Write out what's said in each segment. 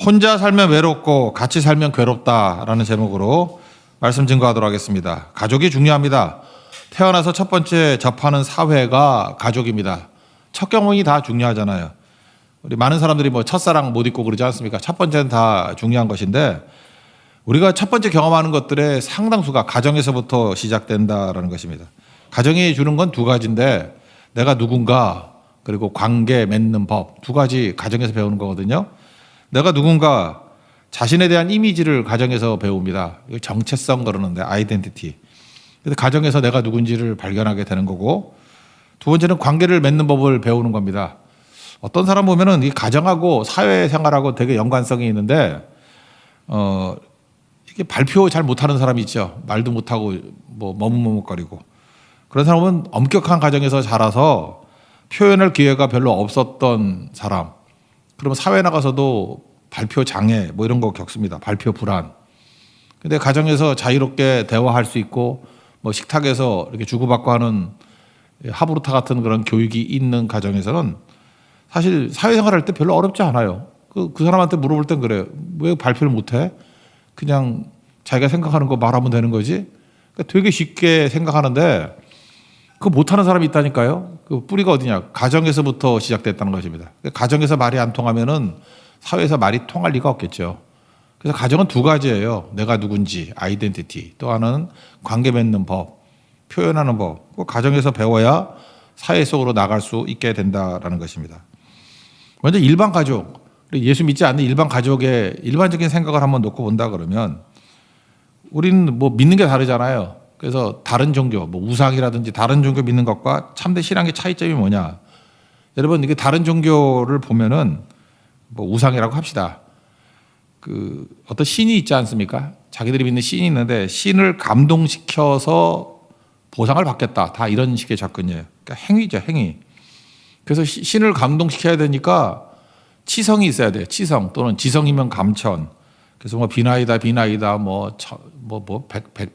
혼자 살면 외롭고 같이 살면 괴롭다라는 제목으로 말씀 증거하도록 하겠습니다. 가족이 중요합니다. 태어나서 첫 번째 접하는 사회가 가족입니다. 첫 경험이 다 중요하잖아요. 우리 많은 사람들이 뭐 첫사랑 못 잊고 그러지 않습니까? 첫 번째는 다 중요한 것인데 우리가 첫 번째 경험하는 것들의 상당수가 가정에서부터 시작된다라는 것입니다. 가정이 주는 건 두 가지인데 내가 누군가 그리고 관계 맺는 법 두 가지 가정에서 배우는 거거든요. 내가 누군가 자신에 대한 이미지를 가정에서 배웁니다. 정체성 그러는데 아이덴티티. 그래서 가정에서 내가 누군지를 발견하게 되는 거고 두 번째는 관계를 맺는 법을 배우는 겁니다. 어떤 사람 보면은 이 가정하고 사회생활하고 되게 연관성이 있는데 이게 발표 잘 못하는 사람이 있죠. 말도 못하고 뭐 머뭇머뭇거리고 그런 사람은 엄격한 가정에서 자라서 표현할 기회가 별로 없었던 사람. 그러면 사회 나가서도 발표 장애 뭐 이런 거 겪습니다. 발표 불안. 근데 가정에서 자유롭게 대화할 수 있고 뭐 식탁에서 이렇게 주고받고 하는 하브루타 같은 그런 교육이 있는 가정에서는 사실 사회생활 할 때 별로 어렵지 않아요. 그 사람한테 물어볼 땐 그래요. 왜 발표를 못해? 그냥 자기가 생각하는 거 말하면 되는 거지. 그러니까 되게 쉽게 생각하는데 그거 못하는 사람이 있다니까요. 그 뿌리가 어디냐? 가정에서부터 시작됐다는 것입니다. 가정에서 말이 안 통하면은 사회에서 말이 통할 리가 없겠죠. 그래서 가정은 두 가지예요. 내가 누군지, 아이덴티티. 또 하나는 관계 맺는 법, 표현하는 법. 그 가정에서 배워야 사회 속으로 나갈 수 있게 된다라는 것입니다. 먼저 일반 가족, 예수 믿지 않는 일반 가족의 일반적인 생각을 한번 놓고 본다 그러면 우리는 뭐 믿는 게 다르잖아요. 그래서 다른 종교, 뭐 우상이라든지 다른 종교 믿는 것과 참된 신앙의 차이점이 뭐냐. 여러분, 이게 다른 종교를 보면은 뭐 우상이라고 합시다. 그 어떤 신이 있지 않습니까? 자기들이 믿는 신이 있는데 신을 감동시켜서 보상을 받겠다. 다 이런 식의 접근이에요. 그러니까 행위죠, 행위. 그래서 신을 감동시켜야 되니까 치성이 있어야 돼요. 치성 또는 지성이면 감천. 그래서 뭐 비나이다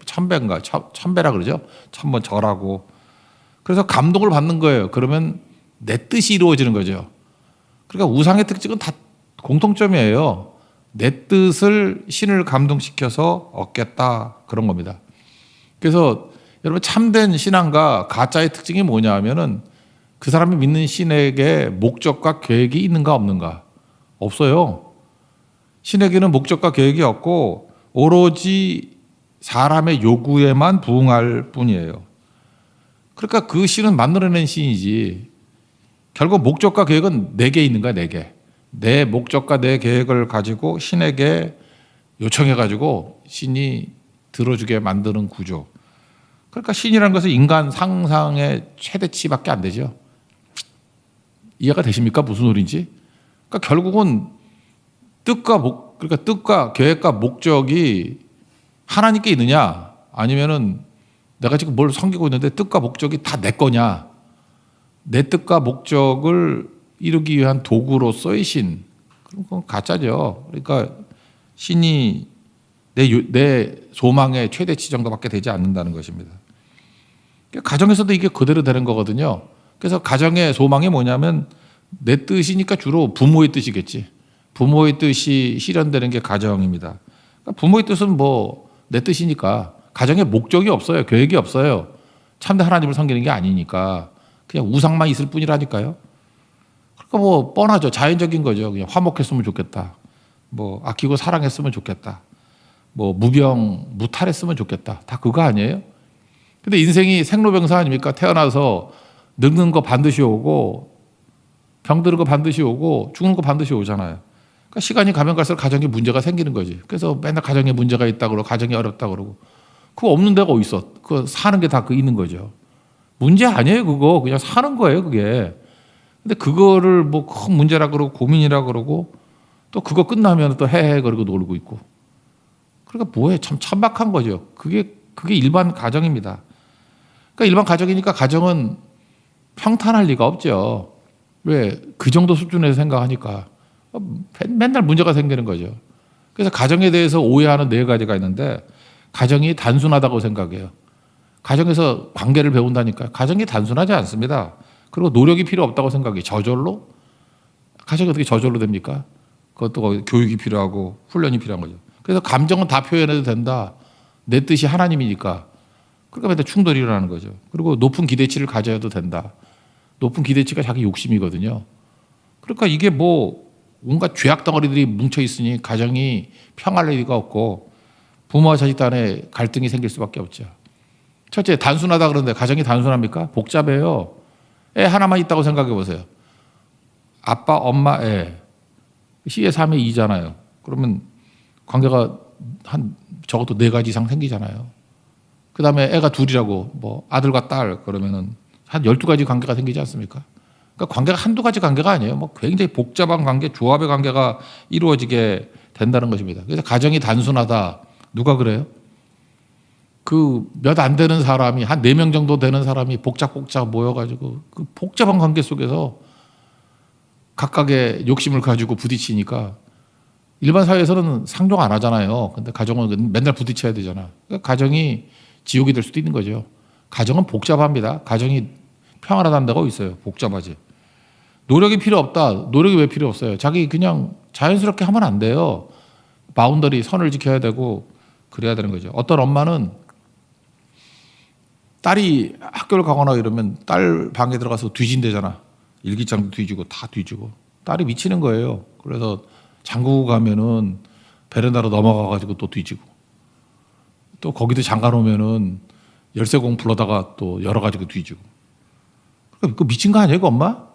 천배인가 천배라 그러죠. 천번 절하고. 그래서 감동을 받는 거예요. 그러면 내 뜻이 이루어지는 거죠. 그러니까 우상의 특징은 다 공통점이에요. 내 뜻을 신을 감동시켜서 얻겠다 그런 겁니다. 그래서 여러분 참된 신앙과 가짜의 특징이 뭐냐 하면은 그 사람이 믿는 신에게 목적과 계획이 있는가 없는가? 없어요. 신에게는 목적과 계획이 없고 오로지 사람의 요구에만 부응할 뿐이에요. 그러니까 그 신은 만들어낸 신이지 결국 목적과 계획은 내게 있는 거야. 내게. 내 목적과 내 계획을 가지고 신에게 요청해가지고 신이 들어주게 만드는 구조. 그러니까 신이라는 것은 인간 상상의 최대치밖에 안 되죠. 이해가 되십니까? 무슨 소리인지? 그러니까 결국은 뜻과 계획과 목적이 하나님께 있느냐, 아니면은 내가 지금 뭘 섬기고 있는데 뜻과 목적이 다 내 거냐? 내 뜻과 목적을 이루기 위한 도구로서의 신, 그럼 그건 가짜죠. 그러니까 신이 내 소망의 최대치 정도밖에 되지 않는다는 것입니다. 가정에서도 이게 그대로 되는 거거든요. 그래서 가정의 소망이 뭐냐면 내 뜻이니까 주로 부모의 뜻이겠지. 부모의 뜻이 실현되는 게 가정입니다. 그러니까 부모의 뜻은 뭐 내 뜻이니까 가정에 목적이 없어요. 계획이 없어요. 참된 하나님을 섬기는 게 아니니까 그냥 우상만 있을 뿐이라니까요. 그러니까 뭐 뻔하죠. 자연적인 거죠. 그냥 화목했으면 좋겠다. 뭐 아끼고 사랑했으면 좋겠다. 뭐 무병 무탈했으면 좋겠다. 다 그거 아니에요? 근데 인생이 생로병사 아닙니까? 태어나서 늙는 거 반드시 오고 병드는 거 반드시 오고 죽는 거 반드시 오잖아요. 그러니까 시간이 가면 갈수록 가정에 문제가 생기는 거지. 그래서 맨날 가정에 문제가 있다 그러고 가정이 어렵다 그러고 그거 없는 데가 어디 있어? 그거 사는 게 다 그 있는 거죠. 문제 아니에요, 그거. 그냥 사는 거예요, 그게. 근데 그거를 뭐 큰 문제라 그러고 고민이라 그러고 또 그거 끝나면 또 헤헤 그러고 놀고 있고. 그러니까 뭐해? 참 천박한 거죠. 그게 일반 가정입니다. 그러니까 일반 가정이니까 가정은 평탄할 리가 없죠. 왜? 그 정도 수준에서 생각하니까. 맨날 문제가 생기는 거죠. 그래서 가정에 대해서 오해하는 네 가지가 있는데 가정이 단순하다고 생각해요. 가정에서 관계를 배운다니까요. 가정이 단순하지 않습니다. 그리고 노력이 필요 없다고 생각해요. 저절로? 가정이 어떻게 저절로 됩니까? 그것도 교육이 필요하고 훈련이 필요한 거죠. 그래서 감정은 다 표현해도 된다. 내 뜻이 하나님이니까. 그러니까 맨날 충돌이 일어나는 거죠. 그리고 높은 기대치를 가져야도 된다. 높은 기대치가 자기 욕심이거든요. 그러니까 이게 뭐 온갖 죄악 덩어리들이 뭉쳐 있으니 가정이 평화할 리가 없고 부모와 자식 간에 갈등이 생길 수밖에 없죠. 첫째, 단순하다 그러는데 가정이 단순합니까? 복잡해요. 애 하나만 있다고 생각해 보세요. 아빠, 엄마, 애. C의 3의 2잖아요. 그러면 관계가 한 적어도 4가지 이상 생기잖아요. 그 다음에 애가 둘이라고 뭐 아들과 딸 그러면은 한 12가지 관계가 생기지 않습니까? 그러니까 관계가 한두 가지 관계가 아니에요. 뭐 굉장히 복잡한 관계, 조합의 관계가 이루어지게 된다는 것입니다. 그래서 가정이 단순하다. 누가 그래요? 그 몇 안 되는 사람이 한 4명 정도 되는 사람이 복잡 모여가지고 그 복잡한 관계 속에서 각각의 욕심을 가지고 부딪히니까 일반 사회에서는 상종 안 하잖아요. 근데 가정은 맨날 부딪혀야 되잖아. 그러니까 가정이 지옥이 될 수도 있는 거죠. 가정은 복잡합니다. 가정이 평안하다는 있어요. 복잡하지. 노력이 필요 없다. 노력이 왜 필요 없어요? 자기 그냥 자연스럽게 하면 안 돼요. 바운더리 선을 지켜야 되고 그래야 되는 거죠. 어떤 엄마는 딸이 학교를 가거나 이러면 딸 방에 들어가서 뒤진대잖아. 일기장도 뒤지고 다 뒤지고. 딸이 미치는 거예요. 그래서 잠그고 가면은 베란다로 넘어가가지고 또 뒤지고. 또 거기도 잠가 놓으면은 열쇠공 불러다가 또 열어가지고 뒤지고. 그 미친 거 아니에요, 그 엄마?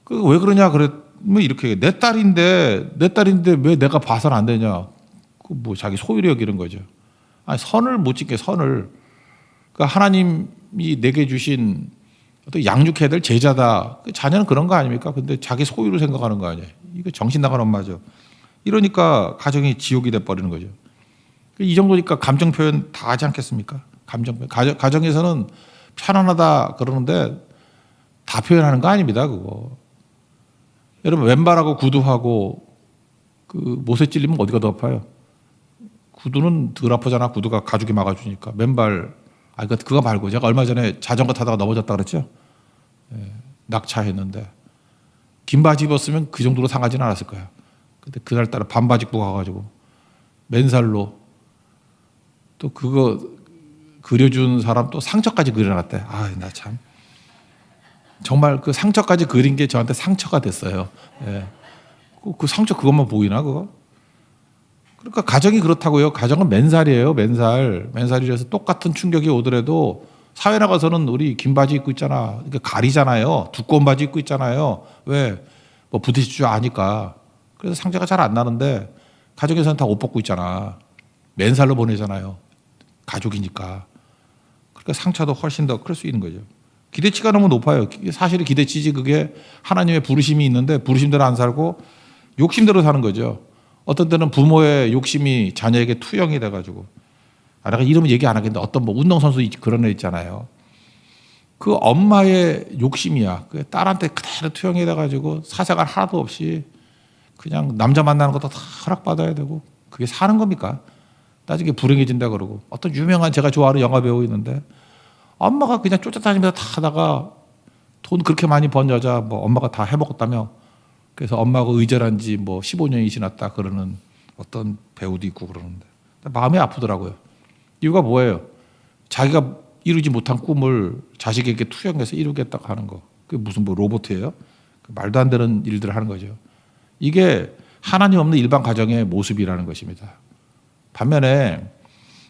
그 왜 그러냐 그랬면 이렇게 내 딸인데 왜 내가 봐서는 안 되냐? 그 뭐 자기 소유를 여기는 거죠. 아니 선을 못 지켜 선을. 그러니까 하나님이 내게 주신 어떤 양육해야 될 제자다. 그 자녀는 그런 거 아닙니까? 근데 자기 소유를 생각하는 거 아니에요. 이거 정신 나간 엄마죠. 이러니까 가정이 지옥이 돼 버리는 거죠. 이 정도니까 감정 표현 다 하지 않겠습니까? 감정 표현. 가정에서는 편안하다 그러는데 다 표현하는 거 아닙니다. 그거. 여러분 왼발하고 구두하고 그 못에 찔리면 어디가 더 아파요? 구두는 덜 아프잖아. 구두가 가죽이 막아주니까. 맨발 그거 말고 제가 얼마 전에 자전거 타다가 넘어졌다 그랬죠. 예, 낙차했는데 긴 바지 입었으면 그 정도로 상하지는 않았을 거야. 근데 그날따라 반바지 입고 가가지고 맨살로 또 그거 그려준 사람 또 상처까지 그려놨대. 나 참 정말 그 상처까지 그린 게 저한테 상처가 됐어요. 예. 그 상처 그것만 보이나 그거? 그러니까 가정이 그렇다고요. 가정은 맨살이에요. 맨살이라서 똑같은 충격이 오더라도 사회 나가서는 우리 긴 바지 입고 있잖아. 그러니까 가리잖아요. 두꺼운 바지 입고 있잖아요. 왜? 뭐 부딪힐 줄 아니까. 그래서 상처가 잘 안 나는데 가정에서는 다 옷 벗고 있잖아. 맨살로 보내잖아요. 가족이니까. 그러니까 상처도 훨씬 더 클 수 있는 거죠. 기대치가 너무 높아요. 사실은 기대치지 그게 하나님의 부르심이 있는데 부르심대로 안 살고 욕심대로 사는 거죠. 어떤 때는 부모의 욕심이 자녀에게 투영이 돼가지고 내가 이름은 얘기 안 하겠는데 어떤 뭐 운동선수 그런 애 있잖아요. 그 엄마의 욕심이야. 그 딸한테 그대로 투영이 돼가지고 사생활 하나도 없이 그냥 남자 만나는 것도 다 허락받아야 되고 그게 사는 겁니까? 나중에 불행해진다 그러고 어떤 유명한 제가 좋아하는 영화 배우 있는데 엄마가 그냥 쫓아다니면서 다 하다가 돈 그렇게 많이 번 여자 뭐 엄마가 다 해먹었다며 그래서 엄마하고 의절한 지 뭐 15년이 지났다 그러는 어떤 배우도 있고 그러는데 마음이 아프더라고요. 이유가 뭐예요? 자기가 이루지 못한 꿈을 자식에게 투영해서 이루겠다고 하는 거. 그게 무슨 뭐 로봇이에요? 말도 안 되는 일들을 하는 거죠. 이게 하나님 없는 일반 가정의 모습이라는 것입니다. 반면에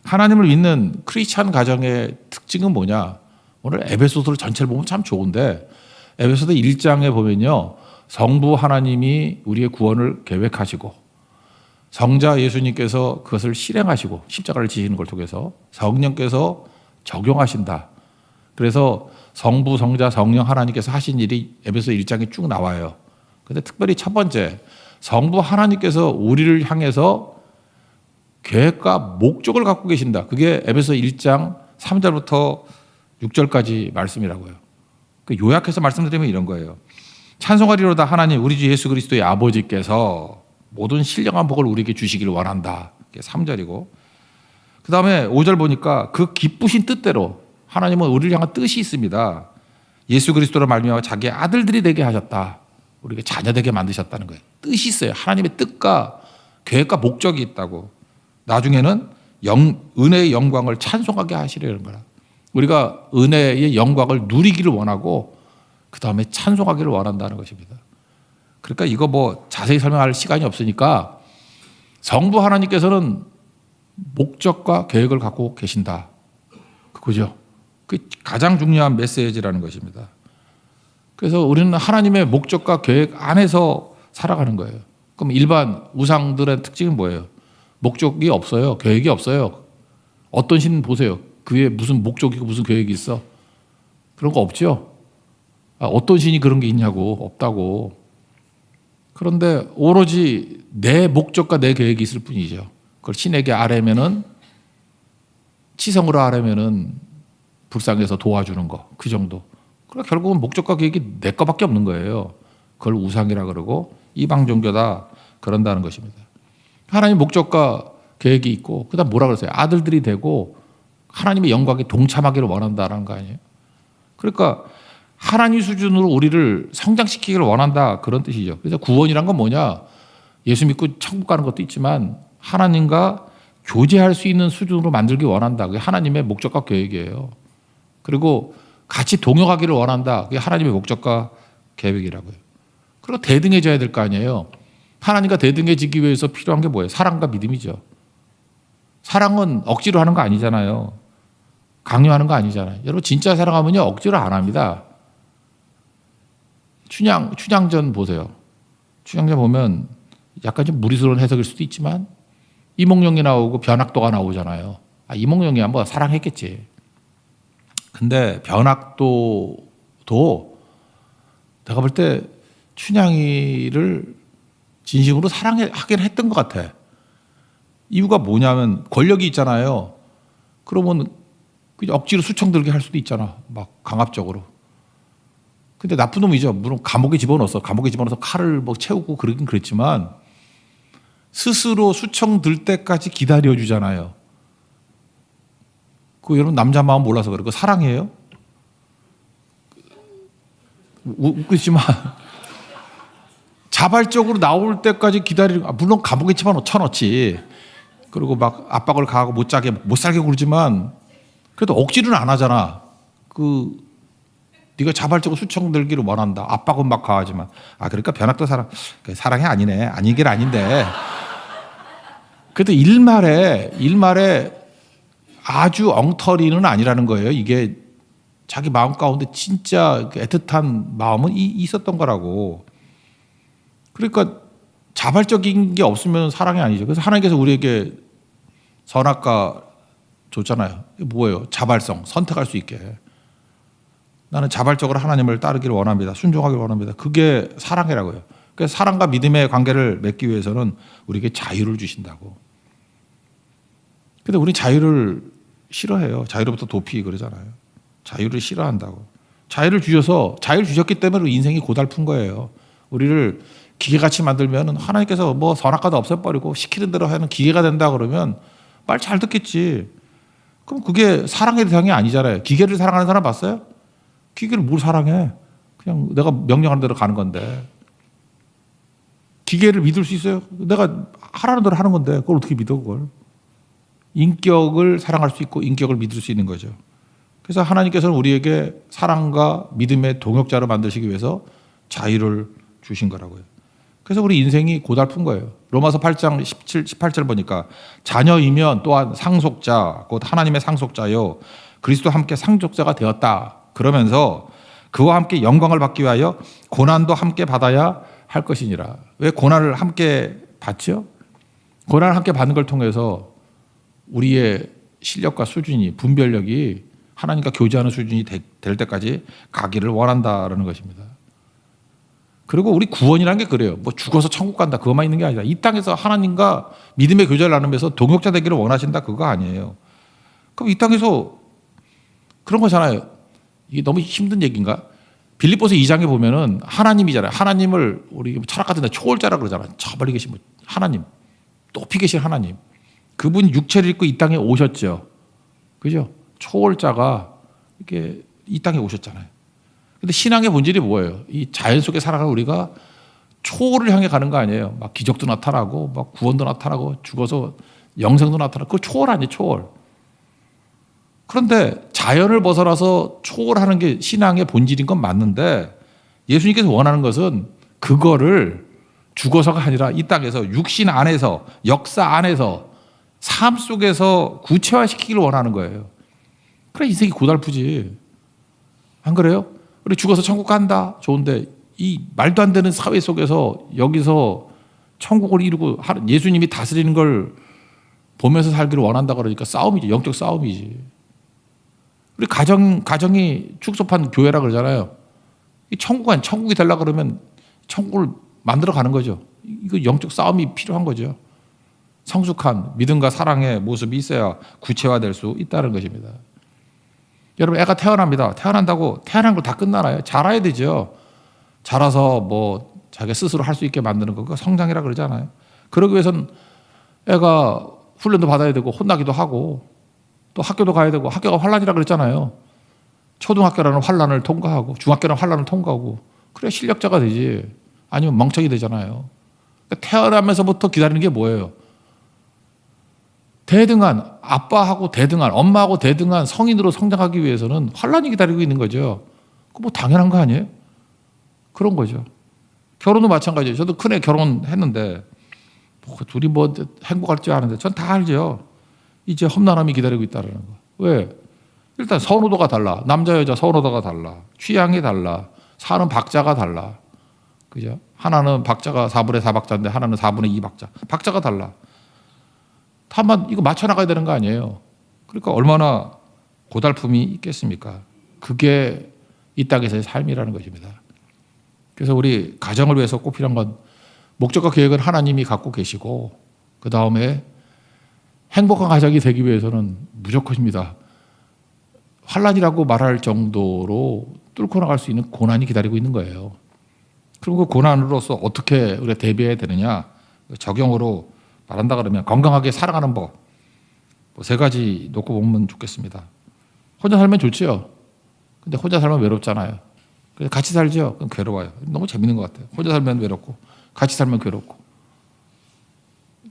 하나님을 믿는 크리스찬 가정의 특징은 뭐냐? 오늘 에베소서 전체를 보면 참 좋은데 에베소서 1장에 보면요. 성부 하나님이 우리의 구원을 계획하시고 성자 예수님께서 그것을 실행하시고 십자가를 지시는 걸 통해서 성령께서 적용하신다. 그래서 성부, 성자, 성령 하나님께서 하신 일이 에베소 1장에 쭉 나와요. 그런데 특별히 첫 번째 성부 하나님께서 우리를 향해서 계획과 목적을 갖고 계신다. 그게 에베소 1장 3절부터 6절까지 말씀이라고요. 요약해서 말씀드리면 이런 거예요. 찬송하리로다 하나님 우리 주 예수 그리스도의 아버지께서 모든 신령한 복을 우리에게 주시기를 원한다. 그게 3절이고 그 다음에 5절 보니까 그 기쁘신 뜻대로 하나님은 우리를 향한 뜻이 있습니다. 예수 그리스도로 말미암아 자기의 아들들이 되게 하셨다. 우리가 자녀되게 만드셨다는 거예요. 뜻이 있어요. 하나님의 뜻과 계획과 목적이 있다고. 나중에는 은혜의 영광을 찬송하게 하시려는 거라. 우리가 은혜의 영광을 누리기를 원하고 그 다음에 찬송하기를 원한다는 것입니다. 그러니까 이거 뭐 자세히 설명할 시간이 없으니까 성부 하나님께서는 목적과 계획을 갖고 계신다. 그거죠. 그 가장 중요한 메시지라는 것입니다. 그래서 우리는 하나님의 목적과 계획 안에서 살아가는 거예요. 그럼 일반 우상들의 특징은 뭐예요? 목적이 없어요. 계획이 없어요. 어떤 신 보세요. 그에 무슨 목적이고 무슨 계획이 있어? 그런 거 없죠. 어떤 신이 그런 게 있냐고. 없다고. 그런데 오로지 내 목적과 내 계획이 있을 뿐이죠. 그걸 신에게 아뢰면은, 치성으로 아뢰면은 불쌍해서 도와주는 거. 그 정도. 그러니까 결국은 목적과 계획이 내 거밖에 없는 거예요. 그걸 우상이라 그러고 이방 종교다 그런다는 것입니다. 하나님 목적과 계획이 있고 그다음 뭐라 그랬어요? 아들들이 되고 하나님의 영광에 동참하기를 원한다라는 거 아니에요? 그러니까 하나님 수준으로 우리를 성장시키기를 원한다 그런 뜻이죠. 그래서 구원이란 건 뭐냐? 예수 믿고 천국 가는 것도 있지만 하나님과 교제할 수 있는 수준으로 만들기 원한다. 그게 하나님의 목적과 계획이에요. 그리고 같이 동역하기를 원한다. 그게 하나님의 목적과 계획이라고요. 그리고 대등해져야 될 거 아니에요. 하나님과 대등해지기 위해서 필요한 게 뭐예요? 사랑과 믿음이죠. 사랑은 억지로 하는 거 아니잖아요. 강요하는 거 아니잖아요. 여러분 진짜 사랑하면요 억지로 안 합니다. 춘향전 보세요. 춘향전 보면 약간 좀 무리스러운 해석일 수도 있지만 이몽룡이 나오고 변학도가 나오잖아요. 이몽룡이 한번 사랑했겠지. 근데 변학도도 내가 볼 때 춘향이를 진심으로 사랑하긴 했던 것 같아. 이유가 뭐냐면 권력이 있잖아요. 그러면 그냥 억지로 수청 들게 할 수도 있잖아. 막 강압적으로. 근데 나쁜 놈이죠. 물론 감옥에 집어넣어서 칼을 뭐 채우고 그러긴 그랬지만 스스로 수청 들 때까지 기다려주잖아요. 그 여러분 남자 마음 몰라서 그래. 그 사랑이에요? 웃기지만 자발적으로 나올 때까지 기다리는, 물론 감옥에 집어넣지. 그리고 막 압박을 가하고 못 살게 굴지만 그래도 억지로는 안 하잖아. 네가 자발적으로 수청 들기를 원한다. 압박은 막 가하지만. 그러니까 변학도 사랑이 아니네. 아니긴 아닌데. 그래도 일말에 아주 엉터리는 아니라는 거예요. 이게 자기 마음 가운데 진짜 애틋한 마음은 있었던 거라고. 그러니까 자발적인 게 없으면 사랑이 아니죠. 그래서 하나님께서 우리에게 선악과 줬잖아요. 이게 뭐예요? 자발성, 선택할 수 있게. 나는 자발적으로 하나님을 따르기를 원합니다. 순종하기를 원합니다. 그게 사랑이라고요. 그래서 사랑과 믿음의 관계를 맺기 위해서는 우리에게 자유를 주신다고. 근데 우리 자유를 싫어해요. 자유로부터 도피 그러잖아요. 자유를 싫어한다고. 자유를 주셨기 때문에 인생이 고달픈 거예요. 우리를 기계같이 만들면 하나님께서 뭐 선악과도 없애버리고 시키는 대로 하는 기계가 된다 그러면 말 잘 듣겠지. 그럼 그게 사랑의 대상이 아니잖아요. 기계를 사랑하는 사람 봤어요? 기계를 뭘 사랑해? 그냥 내가 명령하는 대로 가는 건데. 기계를 믿을 수 있어요? 내가 하라는 대로 하는 건데 그걸 어떻게 믿어 그걸? 인격을 사랑할 수 있고 인격을 믿을 수 있는 거죠. 그래서 하나님께서는 우리에게 사랑과 믿음의 동역자로 만드시기 위해서 자유를 주신 거라고요. 그래서 우리 인생이 고달픈 거예요. 로마서 8장 17, 18절 보니까 자녀이면 또한 상속자, 곧 하나님의 상속자요. 그리스도와 함께 상속자가 되었다. 그러면서 그와 함께 영광을 받기 위하여 고난도 함께 받아야 할 것이니라. 왜 고난을 함께 받죠? 고난을 함께 받는 걸 통해서 우리의 실력과 수준이, 분별력이 하나님과 교제하는 수준이 될 때까지 가기를 원한다라는 것입니다. 그리고 우리 구원이라는 게 그래요. 뭐 죽어서 천국 간다 그것만 있는 게 아니라 이 땅에서 하나님과 믿음의 교제를 나누면서 동역자 되기를 원하신다 그거 아니에요. 그럼 이 땅에서 그런 거잖아요. 이게 너무 힘든 얘기인가? 빌립보서 2장에 보면은 하나님이잖아요. 하나님을 우리 철학 같은 데 초월자라 그러잖아요. 저 멀리 계신 분 하나님, 높이 계신 하나님. 그분이 육체를 입고 이 땅에 오셨죠. 그죠? 초월자가 이렇게 이 땅에 오셨잖아요. 근데 신앙의 본질이 뭐예요? 이 자연 속에 살아가는 우리가 초월을 향해 가는 거 아니에요. 막 기적도 나타나고 막 구원도 나타나고 죽어서 영생도 나타나고 그거 초월 아니에요. 초월. 그런데 자연을 벗어나서 초월하는 게 신앙의 본질인 건 맞는데 예수님께서 원하는 것은 그거를 죽어서가 아니라 이 땅에서 육신 안에서 역사 안에서 삶 속에서 구체화시키기를 원하는 거예요. 그래 인생이 고달프지. 안 그래요? 우리 죽어서 천국 간다. 좋은데 이 말도 안 되는 사회 속에서 여기서 천국을 이루고 예수님이 다스리는 걸 보면서 살기를 원한다 그러니까 싸움이지. 영적 싸움이지. 우리 가정이 축소판 교회라 그러잖아요. 이 천국이 되려고 그러면 천국을 만들어 가는 거죠. 이거 영적 싸움이 필요한 거죠. 성숙한 믿음과 사랑의 모습이 있어야 구체화될 수 있다는 것입니다. 여러분 애가 태어납니다. 태어난다고 태어난 걸 다 끝나나요? 자라야 되죠. 자라서 뭐 자기가 스스로 할 수 있게 만드는 거 그거 성장이라 그러잖아요. 그러기 위해서는 애가 훈련도 받아야 되고 혼나기도 하고 또 학교도 가야 되고 학교가 환란이라 그랬잖아요. 초등학교라는 환란을 통과하고 중학교라는 환란을 통과하고 그래야 실력자가 되지. 아니면 멍청이 되잖아요. 그러니까 태어나면서부터 기다리는 게 뭐예요? 대등한 아빠하고 대등한 엄마하고 대등한 성인으로 성장하기 위해서는 환란이 기다리고 있는 거죠. 그거 뭐 당연한 거 아니에요? 그런 거죠. 결혼도 마찬가지예요. 저도 큰애 결혼했는데 둘이 뭐 행복할지 아는데 전 다 알죠. 이제 험난함이 기다리고 있다는 거. 왜? 일단 선호도가 달라. 남자 여자 선호도가 달라. 취향이 달라. 사는 박자가 달라. 그죠? 하나는 박자가 4분의 4박자인데 하나는 4분의 2박자. 박자가 달라. 다만 이거 맞춰 나가야 되는 거 아니에요. 그러니까 얼마나 고달픔이 있겠습니까? 그게 이 땅에서의 삶이라는 것입니다. 그래서 우리 가정을 위해서 꼭 필요한 건 목적과 계획은 하나님이 갖고 계시고 그 다음에 행복한 가정이 되기 위해서는 무조건입니다. 환란이라고 말할 정도로 뚫고 나갈 수 있는 고난이 기다리고 있는 거예요. 그럼 그 고난으로서 어떻게 우리가 대비해야 되느냐? 적용으로 말한다 그러면 건강하게 살아가는 법. 뭐 3가지 놓고 보면 좋겠습니다. 혼자 살면 좋지요. 근데 혼자 살면 외롭잖아요. 그래서 같이 살죠. 그럼 괴로워요. 너무 재밌는 것 같아요. 혼자 살면 외롭고 같이 살면 괴롭고.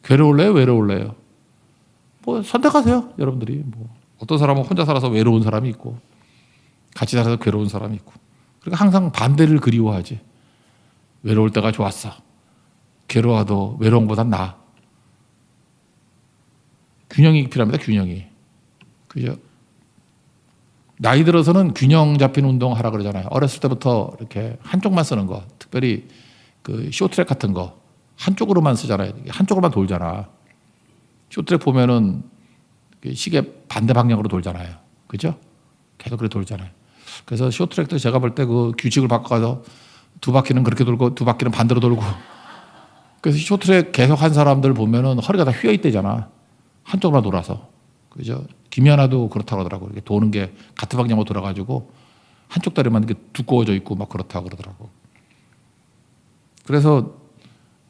괴로울래요? 외로울래요? 뭐 선택하세요. 여러분들이. 뭐 어떤 사람은 혼자 살아서 외로운 사람이 있고 같이 살아서 괴로운 사람이 있고. 그러니까 항상 반대를 그리워하지. 외로울 때가 좋았어. 괴로워도 외로움보단 나아. 균형이 필요합니다. 균형이. 그죠? 나이 들어서는 균형 잡힌 운동 하라 그러잖아요. 어렸을 때부터 이렇게 한쪽만 쓰는 거. 특별히 그 쇼트트랙 같은 거. 한쪽으로만 쓰잖아요. 한쪽으로만 돌잖아. 쇼트트랙 보면은 시계 반대 방향으로 돌잖아요. 그죠? 계속 그렇게 돌잖아요. 그래서 쇼트트랙도 제가 볼 때 그 규칙을 바꿔서 2바퀴는 그렇게 돌고 2바퀴는 반대로 돌고. 그래서 쇼트트랙 계속 한 사람들 보면은 허리가 다 휘어 있대잖아. 한쪽으로 돌아서. 그죠? 김연아도 그렇다고 하더라고. 이렇게 도는 게 같은 방향으로 돌아가지고 한쪽 다리만 이렇게 두꺼워져 있고 막 그렇다고 그러더라고. 그래서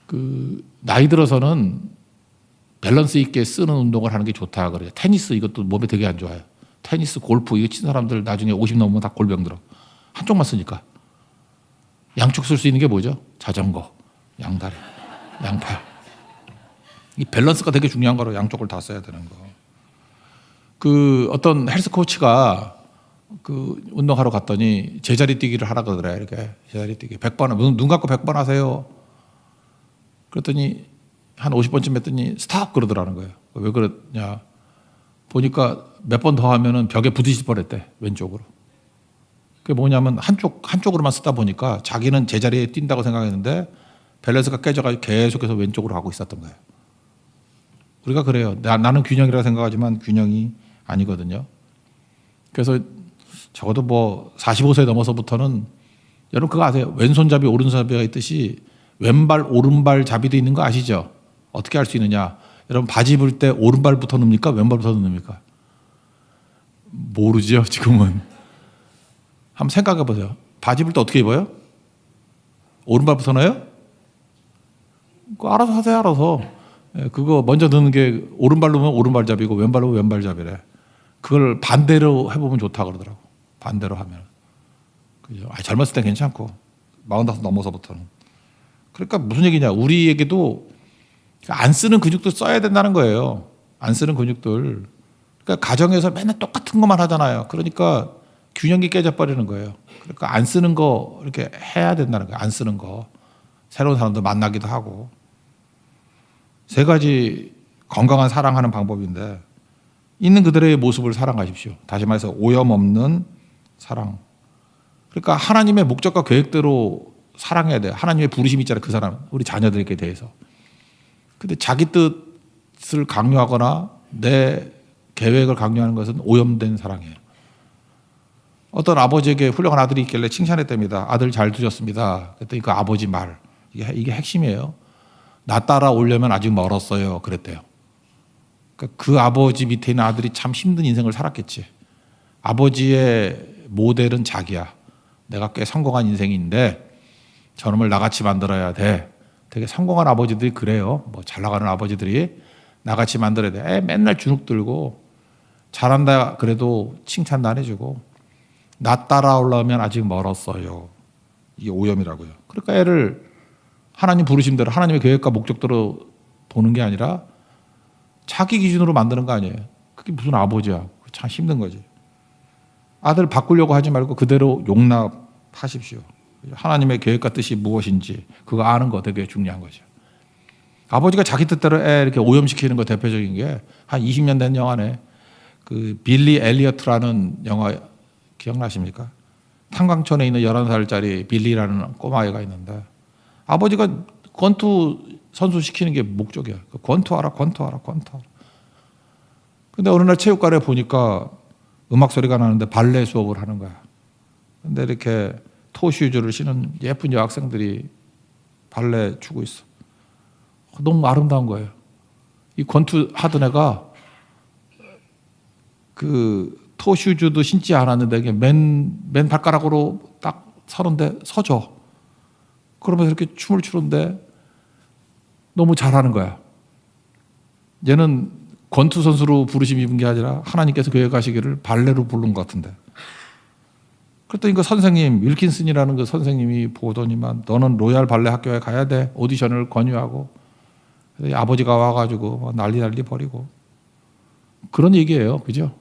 그 나이 들어서는 밸런스 있게 쓰는 운동을 하는 게 좋다 그래요. 테니스 이것도 몸에 되게 안 좋아요. 테니스, 골프 이거 치는 사람들 나중에 50 넘으면 다 골병 들어. 한쪽만 쓰니까. 양쪽 쓸 수 있는 게 뭐죠? 자전거, 양다리, 양팔. 이 밸런스가 되게 중요한 거로 양쪽을 다 써야 되는 거. 그 어떤 헬스 코치가 그 운동하러 갔더니 제자리 뛰기를 하라 그러더래. 이렇게 제자리 뛰기 100번 눈 감고 100번 하세요. 그랬더니 한 50번쯤 했더니 스탑 그러더라는 거예요. 왜 그러냐 보니까 몇 번 더 하면은 벽에 부딪힐 뻔했대. 왼쪽으로. 그게 뭐냐면 한쪽으로만 쓰다 보니까 자기는 제자리에 뛴다고 생각했는데 밸런스가 깨져가지고 계속해서 왼쪽으로 하고 있었던 거예요. 우리가 그래요. 나는 균형이라고 생각하지만 균형이 아니거든요. 그래서 적어도 뭐 45세 넘어서부터는 여러분 그거 아세요? 왼손잡이 오른손잡이가 있듯이 왼발 오른발 잡이도 있는 거 아시죠? 어떻게 할 수 있느냐? 여러분 바지 입을 때 오른발부터 넣습니까? 왼발부터 넣습니까? 모르죠 지금은. 한번 생각해 보세요. 바지 입을 때 어떻게 입어요? 오른발부터 넣어요? 그거 알아서 하세요. 알아서. 그거 먼저 넣는 게 오른발로 면 오른발잡이고 왼발로 왼발잡이래. 그걸 반대로 해보면 좋다 그러더라고. 반대로 하면. 그죠? 젊었을 땐 괜찮고 45 넘어서부터는. 그러니까 무슨 얘기냐. 우리에게도 안 쓰는 근육도 써야 된다는 거예요. 안 쓰는 근육들. 그러니까 가정에서 맨날 똑같은 것만 하잖아요. 그러니까 균형이 깨져버리는 거예요. 그러니까 안 쓰는 거 이렇게 해야 된다는 거예요. 안 쓰는 거. 새로운 사람도 만나기도 하고. 세 가지 건강한 사랑하는 방법인데 있는 그들의 모습을 사랑하십시오. 다시 말해서 오염 없는 사랑. 그러니까 하나님의 목적과 계획대로 사랑해야 돼요. 하나님의 부르심이 있잖아요. 그 사람, 우리 자녀들에게 대해서. 근데 자기 뜻을 강요하거나 내 계획을 강요하는 것은 오염된 사랑이에요. 어떤 아버지에게 훌륭한 아들이 있길래 칭찬했답니다. 아들 잘 두셨습니다. 그랬더니 그 아버지 말, 이게 핵심이에요. 나 따라오려면 아직 멀었어요. 그랬대요. 그러니까 그 아버지 밑에 있는 아들이 참 힘든 인생을 살았겠지. 아버지의 모델은 자기야. 내가 꽤 성공한 인생인데 저놈을 나같이 만들어야 돼. 되게 성공한 아버지들이 그래요. 뭐 잘 나가는 아버지들이 나같이 만들어야 돼. 맨날 주눅 들고 잘한다 그래도 칭찬도 안 해주고 나 따라오려면 아직 멀었어요. 이게 오염이라고요. 그러니까 애를 하나님 부르심대로 하나님의 계획과 목적대로 보는 게 아니라 자기 기준으로 만드는 거 아니에요. 그게 무슨 아버지야. 참 힘든 거지. 아들 바꾸려고 하지 말고 그대로 용납하십시오. 하나님의 계획과 뜻이 무엇인지 그거 아는 거 되게 중요한 거죠. 아버지가 자기 뜻대로 애 이렇게 오염시키는 거 대표적인 게 한 20년 된 영화네. 그 빌리 엘리어트라는 영화 기억나십니까? 탄광촌에 있는 11살짜리 빌리라는 꼬마애가 있는데 아버지가 권투 선수 시키는 게 목적이야. 권투하라. 근데 어느 날 체육관에 보니까 음악 소리가 나는데 발레 수업을 하는 거야. 근데 이렇게 토슈즈를 신은 예쁜 여학생들이 발레 추고 있어. 너무 아름다운 거예요. 이 권투 하던 애가 그 토슈즈도 신지 않았는데 이게 맨 발가락으로 딱 서는데 서져. 그러면서 이렇게 춤을 추는데 너무 잘하는 거야. 얘는 권투 선수로 부르심 입은 게 아니라 하나님께서 계획하시기를 발레로 부른 것 같은데. 그랬더니 그 선생님 윌킨슨이라는 그 선생님이 보더니만 너는 로얄 발레 학교에 가야 돼. 오디션을 권유하고 아버지가 와가지고 난리 버리고 그런 얘기예요. 그죠?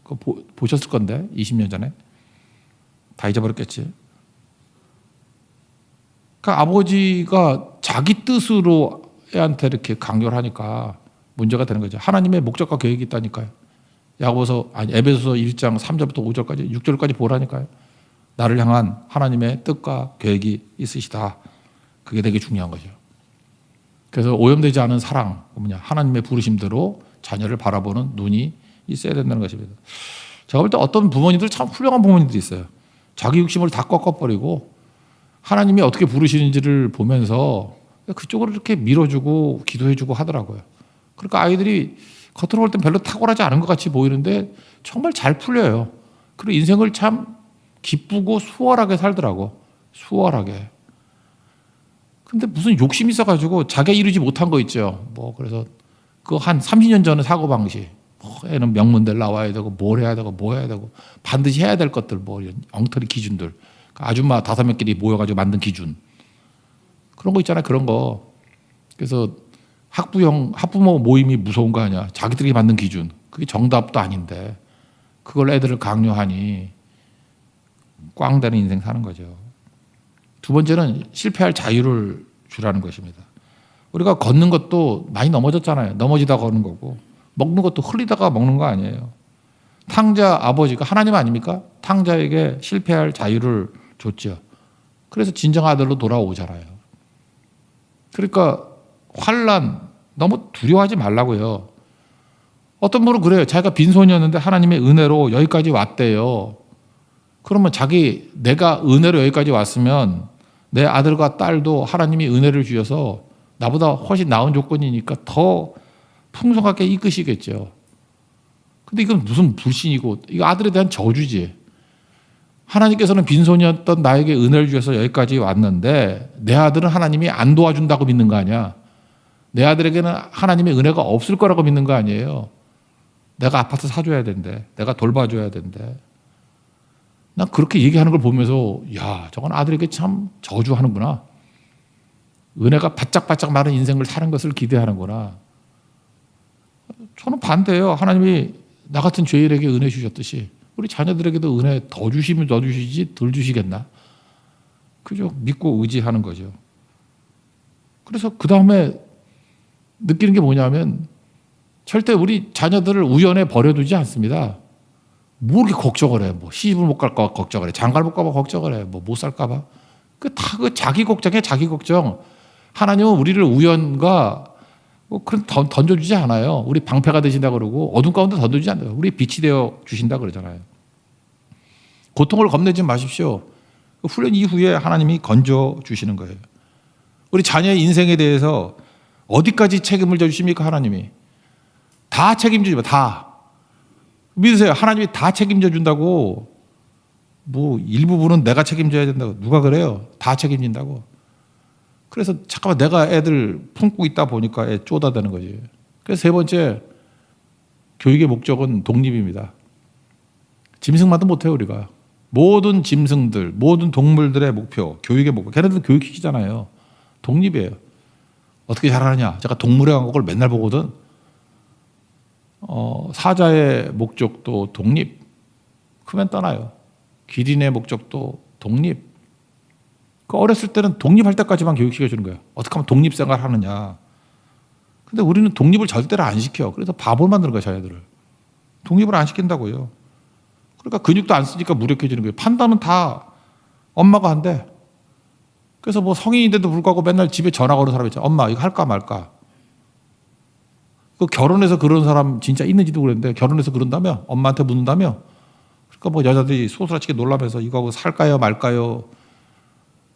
그거 보셨을 건데 20년 전에 다 잊어버렸겠지. 그러니까 아버지가 자기 뜻으로 애한테 이렇게 강요를 하니까 문제가 되는 거죠. 하나님의 목적과 계획이 있다니까요. 에베소서 1장 3절부터 5절까지 6절까지 보라니까요. 나를 향한 하나님의 뜻과 계획이 있으시다. 그게 되게 중요한 거죠. 그래서 오염되지 않은 사랑, 하나님의 부르심대로 자녀를 바라보는 눈이 있어야 된다는 것입니다. 제가 볼 때 어떤 부모님들 참 훌륭한 부모님들이 있어요. 자기 욕심을 다 꺾어버리고 하나님이 어떻게 부르시는지를 보면서 그쪽으로 이렇게 밀어주고 기도해주고 하더라고요. 그러니까 아이들이 겉으로 볼 땐 별로 탁월하지 않은 것 같이 보이는데 정말 잘 풀려요. 그리고 인생을 참 기쁘고 수월하게 살더라고. 수월하게. 근데 무슨 욕심이 있어가지고 자기가 이루지 못한 거 있죠. 그래서 그 한 30년 전의 사고방식. 애는 명문대를 나와야 되고 뭘 해야 되고 뭐 해야 되고 반드시 해야 될 것들 이런 엉터리 기준들. 아줌마 5명끼리 모여가지고 만든 기준. 그런 거 있잖아요. 그런 거. 그래서 학부모 모임이 무서운 거 아니야. 자기들이 만든 기준. 그게 정답도 아닌데 그걸 애들을 강요하니 꽝되는 인생 사는 거죠. 두 번째는 실패할 자유를 주라는 것입니다. 우리가 걷는 것도 많이 넘어졌잖아요. 넘어지다 걷는 거고 먹는 것도 흘리다가 먹는 거 아니에요. 탕자 아버지가 하나님 아닙니까? 탕자에게 실패할 자유를 줬죠. 그래서 진정 아들로 돌아오잖아요. 그러니까 환난 너무 두려워하지 말라고요. 어떤 분은 그래요. 자기가 빈손이었는데 하나님의 은혜로 여기까지 왔대요. 그러면 내가 은혜로 여기까지 왔으면 내 아들과 딸도 하나님이 은혜를 주셔서 나보다 훨씬 나은 조건이니까 더 풍성하게 이끄시겠죠. 근데 이건 무슨 불신이고 이거 아들에 대한 저주지. 하나님께서는 빈손이었던 나에게 은혜를 주셔서 여기까지 왔는데 내 아들은 하나님이 안 도와준다고 믿는 거 아니야. 내 아들에게는 하나님의 은혜가 없을 거라고 믿는 거 아니에요. 내가 아파트 사줘야 된대. 내가 돌봐줘야 된대. 난 그렇게 얘기하는 걸 보면서 야, 저건 아들에게 참 저주하는구나. 은혜가 바짝바짝 많은 인생을 사는 것을 기대하는구나. 저는 반대예요. 하나님이 나 같은 죄인에게 은혜 주셨듯이 우리 자녀들에게도 은혜 더 주시면 더 주시지 덜 주시겠나? 그죠? 믿고 의지하는 거죠. 그래서 그 다음에 느끼는 게 뭐냐면 절대 우리 자녀들을 우연에 버려두지 않습니다. 뭐 이렇게 걱정을 해. 뭐 시집을 못 갈까 봐 걱정을 해. 장가를 못 가봐 걱정을 해. 뭐 못 살까 봐. 그 자기 걱정해, 자기 걱정. 하나님은 우리를 우연과 뭐 그런 던져주지 않아요. 우리 방패가 되신다 그러고 어둠 가운데 던져주지 않아요. 우리 빛이 되어 주신다 그러잖아요. 고통을 겁내지 마십시오. 훈련 이후에 하나님이 건져 주시는 거예요. 우리 자녀의 인생에 대해서 어디까지 책임을 져주십니까? 하나님이 다 책임지지 다 믿으세요. 하나님이 다 책임져 준다고. 뭐 일부분은 내가 책임져야 된다고 누가 그래요? 다 책임진다고. 그래서 잠깐만 내가 애들 품고 있다 보니까 애 쪼다대는 거지. 그래서 세 번째 교육의 목적은 독립입니다. 짐승만도 못해요 우리가. 모든 짐승들, 모든 동물들의 목표, 교육의 목표. 걔네들 교육시키잖아요. 독립이에요. 어떻게 잘하느냐? 제가 동물의 왕국을 맨날 보거든. 사자의 목적도 독립. 크면 떠나요. 기린의 목적도 독립. 그 어렸을 때는 독립할 때까지만 교육시켜주는 거예요. 어떻게 하면 독립생활 하느냐. 근데 우리는 독립을 절대로 안 시켜. 그래서 바보를 만드는 거예요, 자녀들을. 독립을 안 시킨다고요. 그러니까 근육도 안 쓰니까 무력해지는 거예요. 판단은 다 엄마가 한대. 그래서 뭐 성인인데도 불구하고 맨날 집에 전화 거는 사람 있잖아. 엄마 이거 할까 말까. 그 결혼해서 그런 사람 진짜 있는지도 그랬는데 결혼해서 그런다며? 엄마한테 묻는다며? 그러니까 뭐 여자들이 소스라치게 놀라면서 이거 하고 살까요 말까요?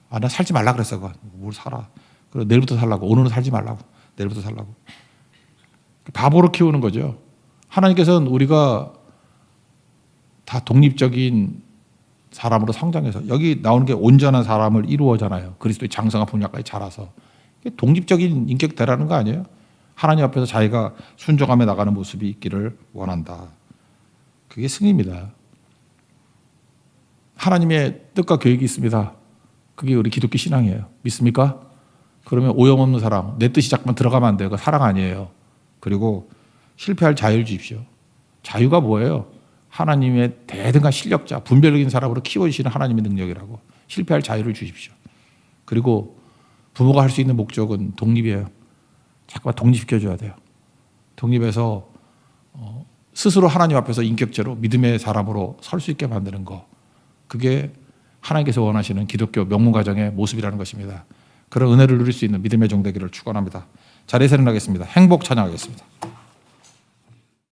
아, 나 살지 말라 그랬어. 뭘 살아. 그래 내일부터 살라고. 오늘은 살지 말라고. 내일부터 살라고. 바보로 키우는 거죠. 하나님께서는 우리가 다 독립적인 사람으로 성장해서 여기 나오는 게 온전한 사람을 이루어잖아요. 그리스도의 장성한 분야까지 자라서. 독립적인 인격 되라는 거 아니에요? 하나님 앞에서 자기가 순종하며 나가는 모습이 있기를 원한다. 그게 승리입니다. 하나님의 뜻과 계획이 있습니다. 그게 우리 기독교 신앙이에요. 믿습니까? 그러면 오염 없는 사랑, 내 뜻이 자꾸만 들어가면 안 돼요. 그거 사랑 아니에요. 그리고 실패할 자유를 주십시오. 자유가 뭐예요? 하나님의 대등한 실력자, 분별적인 사람으로 키워주시는 하나님의 능력이라고. 실패할 자유를 주십시오. 그리고 부모가 할 수 있는 목적은 독립이에요. 자꾸만 독립시켜줘야 돼요. 독립해서 스스로 하나님 앞에서 인격체로 믿음의 사람으로 설 수 있게 만드는 거. 그게 하나님께서 원하시는 기독교 명문가정의 모습이라는 것입니다. 그런 은혜를 누릴 수 있는 믿음의 종 되기를 축원합니다. 자리에서 일어나겠습니다. 행복 찬양하겠습니다.